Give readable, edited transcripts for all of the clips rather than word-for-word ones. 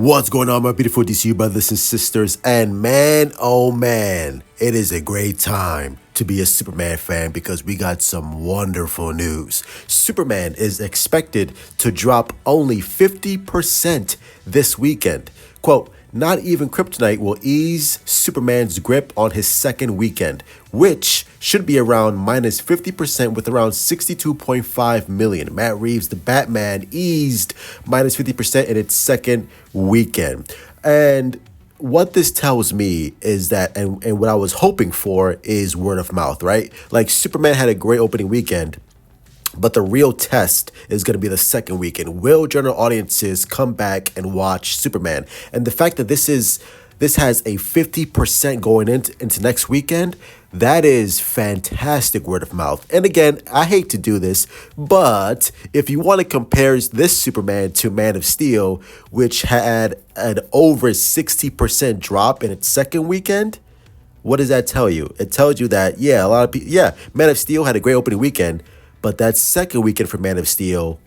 What's going on, my beautiful DCU brothers and sisters? And man, oh man, it is a great time to be a Superman fan because we got some wonderful news. Superman is expected to drop only 50% this weekend. Quote, not even Kryptonite will ease Superman's grip on his second weekend, which should be around minus 50% with around 62.5 million. Matt Reeves, the Batman, eased minus 50% in its second weekend. And what this tells me is that, and what I was hoping for is word of mouth, right? Like Superman had a great opening weekend, but the real test is going to be the second weekend. Will general audiences come back and watch Superman? And the fact that this has a 50% going into next weekend, that is fantastic word of mouth. And again, I hate to do this, but if you want to compare this Superman to Man of Steel, which had an over 60% drop in its second weekend, what does that tell you? It tells you that, a lot of people, Man of Steel had a great opening weekend, but that second weekend for Man of Steel,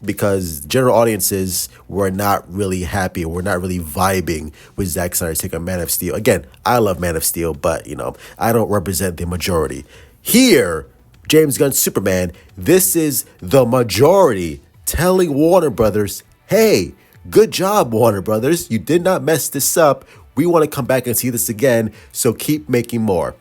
because general audiences were not really happy, were not really vibing with Zack Snyder's take on Man of Steel. Again, I love Man of Steel, but, I don't represent the majority. Here, James Gunn's Superman, this is the majority telling Warner Brothers, hey, good job, Warner Brothers. You did not mess this up. We want to come back and see this again, so keep making more.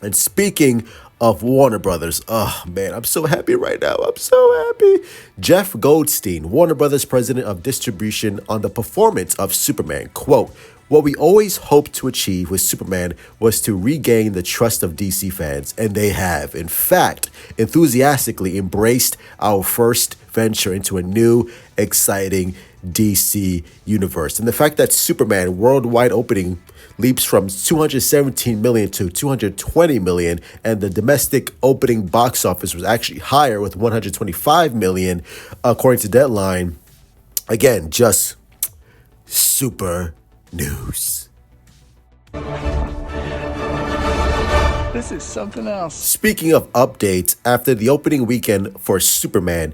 And speaking of Warner Brothers, oh man, I'm so happy right now. I'm so happy. Jeff Goldstein, Warner Brothers president of distribution, on the performance of Superman. Quote, what we always hoped to achieve with Superman was to regain the trust of DC fans, and they have, in fact, enthusiastically embraced our first venture into a new, exciting DC universe. And the fact that Superman worldwide opening leaps from 217 million to 220 million, and the domestic opening box office was actually higher with 125 million, according to Deadline. Again, just super news. This is something else. Speaking of updates, after the opening weekend for Superman,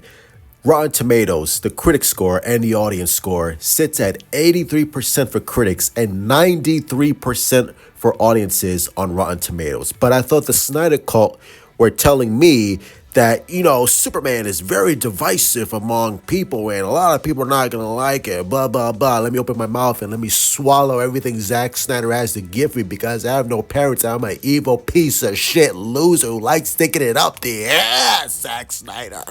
Rotten Tomatoes, the critic score and the audience score sits at 83% for critics and 93% for audiences on Rotten Tomatoes. But I thought the Snyder Cult were telling me that, Superman is very divisive among people and a lot of people are not going to like it, blah, blah, blah. Let me open my mouth and let me swallow everything Zack Snyder has to give me because I have no parents. I'm an evil piece of shit loser who likes sticking it up the ass, Zack Snyder.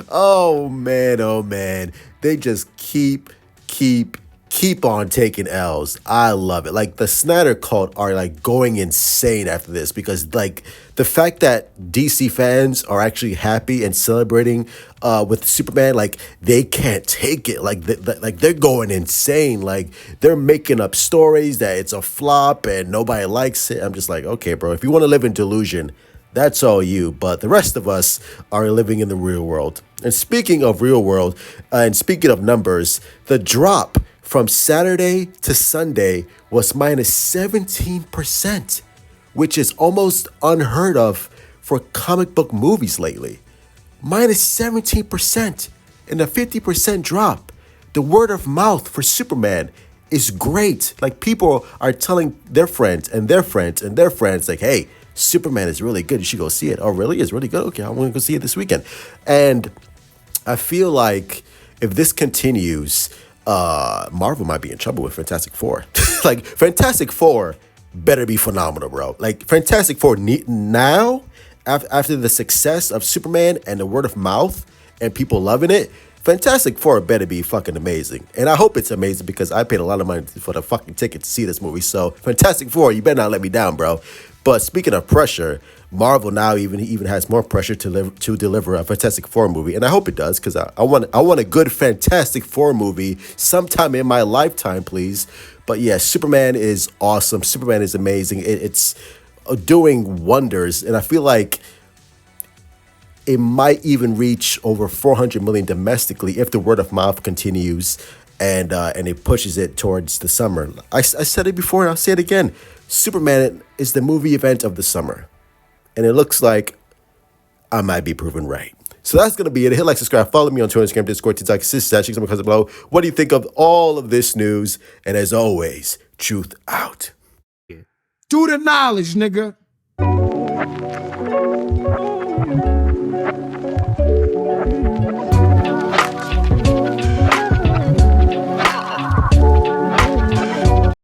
Oh man. They just keep on taking L's. I love it. Like the Snyder Cult are like going insane after this because like the fact that DC fans are actually happy and celebrating with Superman, like they can't take it. Like they're going insane. Like they're making up stories that it's a flop and nobody likes it. I'm just like, okay, bro, if you want to live in delusion, that's all you, but the rest of us are living in the real world. And speaking of real world, and speaking of numbers, the drop from Saturday to Sunday was minus 17%, which is almost unheard of for comic book movies lately. Minus 17% and a 50% drop. The word of mouth for Superman is great. Like people are telling their friends and their friends and their friends, like, hey, Superman is really good. You should go see it. Oh, really? It's really good? Okay, I'm going to go see it this weekend. And I feel like if this continues, Marvel might be in trouble with Fantastic Four. Like, Fantastic Four better be phenomenal, bro. Like, Fantastic Four now, after the success of Superman and the word of mouth and people loving it, Fantastic Four better be fucking amazing. And I hope it's amazing because I paid a lot of money for the fucking ticket to see this movie. So, Fantastic Four, you better not let me down, bro. But speaking of pressure, Marvel now even has more pressure to deliver a Fantastic Four movie, and I hope it does because I want a good Fantastic Four movie sometime in my lifetime, please. But yeah, Superman is awesome. Superman is amazing. It's doing wonders, and I feel like it might even reach over 400 million domestically if the word of mouth continues and it pushes it towards the summer. I said it before, and I'll say it again. Superman is the movie event of the summer. And it looks like I might be proven right. So that's going to be it. Hit like, subscribe, follow me on Twitter, Instagram, Discord, TikTok, sister, check some comments below. What do you think of all of this news? And as always, truth out. Do the knowledge, nigga.